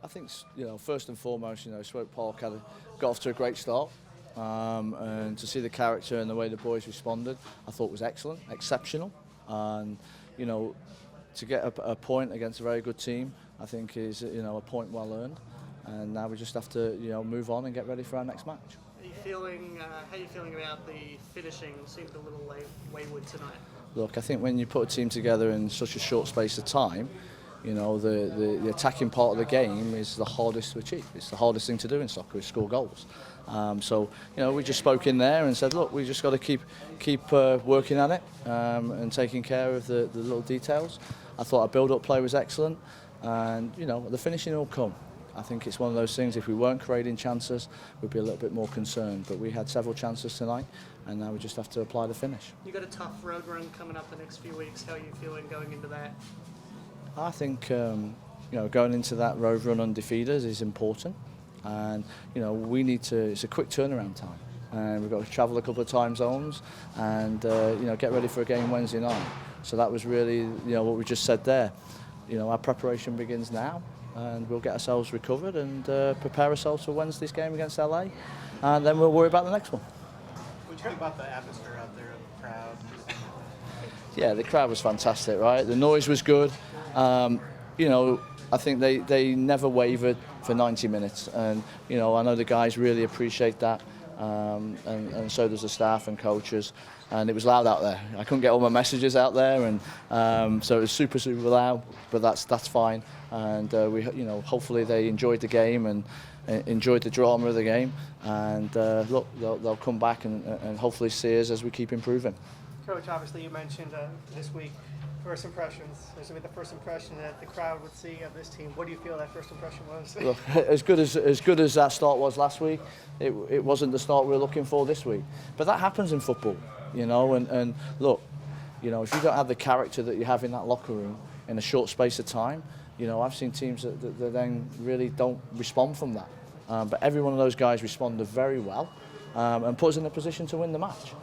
I think, first and foremost, Swope Park got off to a great start. And to see the character and the way the boys responded, I thought was excellent, exceptional. And, to get a point against a very good team, I think is, a point well earned. And now we just have to, move on and get ready for our next match. How are you feeling about the finishing? Seemed a little wayward tonight. Look, I think when you put a team together in such a short space of time, the attacking part of the game is the hardest to achieve. It's the hardest thing to do in soccer, is score goals. So we just spoke in there and said, look, we just got to keep working at it and taking care of the little details. I thought our build-up play was excellent, and the finishing will come. I think it's one of those things, if we weren't creating chances, we'd be a little bit more concerned. But we had several chances tonight, and now we just have to apply the finish. You've got a tough road run coming up the next few weeks. How are you feeling going into that? I think going into that road run undefeated is important, and we need to. It's a quick turnaround time, and we've got to travel a couple of time zones, and get ready for a game Wednesday night. So that was really what we just said there. Our preparation begins now, and we'll get ourselves recovered and prepare ourselves for Wednesday's game against LA, and then we'll worry about the next one. What do you think about the atmosphere out there, the crowd? Yeah, the crowd was fantastic, right? The noise was good. I think they never wavered for 90 minutes, and I know the guys really appreciate that, and so does the staff and coaches. And it was loud out there. I couldn't get all my messages out there, and so it was super loud. But that's fine. And we, hopefully they enjoyed the game and enjoyed the drama of the game. And look, they'll come back and hopefully see us as we keep improving. Coach, obviously you mentioned this week first impressions. This will be the first impression that the crowd would see of this team. What do you feel that first impression was? Look, as good as that start was last week, it wasn't the start we were looking for this week. But that happens in football. And look, if you don't have the character that you have in that locker room in a short space of time, I've seen teams that then really don't respond from that. But every one of those guys responded very well and put us in a position to win the match.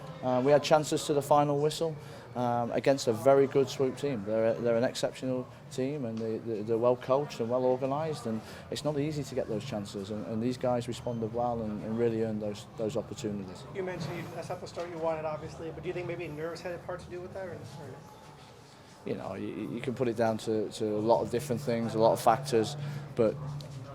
We had chances to the final whistle against a very good Swope team. They're an exceptional team, and they're well coached and well organised, and it's not easy to get those chances, and these guys responded well and really earned those opportunities. You mentioned that's not the start you wanted, obviously, but do you think maybe nerves had a part to do with that? Or? You can put it down to a lot of different things, a lot of factors, but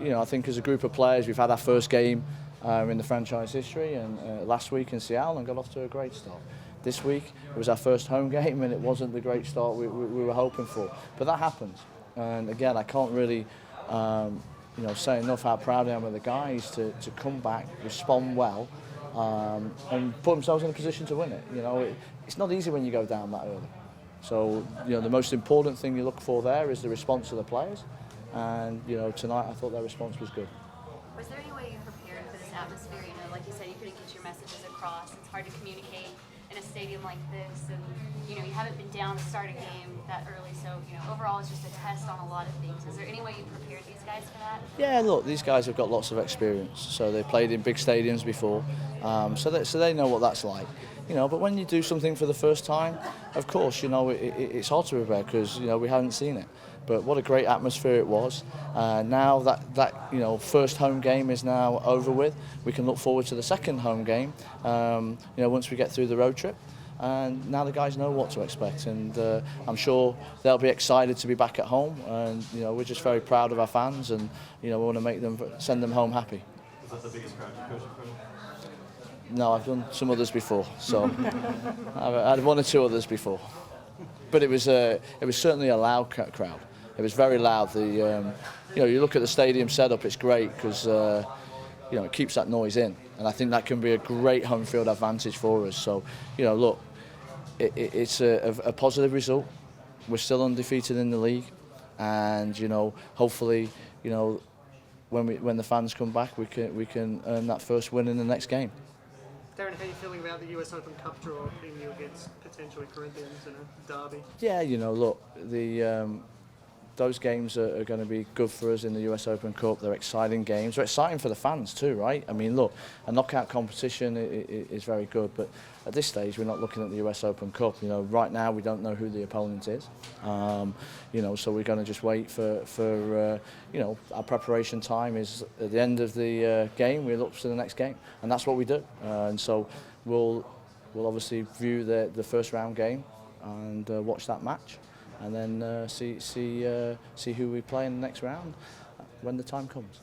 I think as a group of players, we've had our first game in the franchise history, and last week in Seattle, and got off to a great start. This week it was our first home game, and it wasn't the great start we were hoping for. But that happens, and again, I can't really say enough how proud I am of the guys to come back, respond well, and put themselves in a position to win it. It's not easy when you go down that early. So the most important thing you look for there is the response of the players, and tonight I thought their response was good. Was there any way you prepared for this atmosphere? Like you said, you couldn't get your messages across. It's hard to communicate in a stadium like this, and you haven't been down to start a game that early, so overall it's just a test on a lot of things. Is there any way you prepared these guys for that? Yeah, look, these guys have got lots of experience, so they played in big stadiums before, so they know what that's like. But when you do something for the first time, of course, it's hard to prepare because we haven't seen it. But what a great atmosphere it was. Now that first home game is now over with, we can look forward to the second home game. Once we get through the road trip, and now the guys know what to expect, and I'm sure they'll be excited to be back at home. And we're just very proud of our fans, and we want to send them home happy. Was that the biggest crowd you've coached in? No, I've done some others before, so I had one or two others before. But it was certainly a loud crowd. It was very loud. You look at the stadium setup; it's great because it keeps that noise in, and I think that can be a great home field advantage for us. So, look, it's a positive result. We're still undefeated in the league, and hopefully, when the fans come back, we can earn that first win in the next game. Darren, how are you feeling about the US Open Cup draw, being against potentially Corinthians in a derby? Yeah, look, those games are going to be good for us in the US Open Cup. They're exciting games. They're exciting for the fans too, right? I mean, look, a knockout competition is very good, but at this stage we're not looking at the US Open Cup. You know, right now we don't know who the opponent is. You know, so we're going to just wait for you know, our preparation time is at the end of the game. We look to the next game, and that's what we do. And so we'll obviously view the first round game and watch that match, and then see who we play in the next round when the time comes.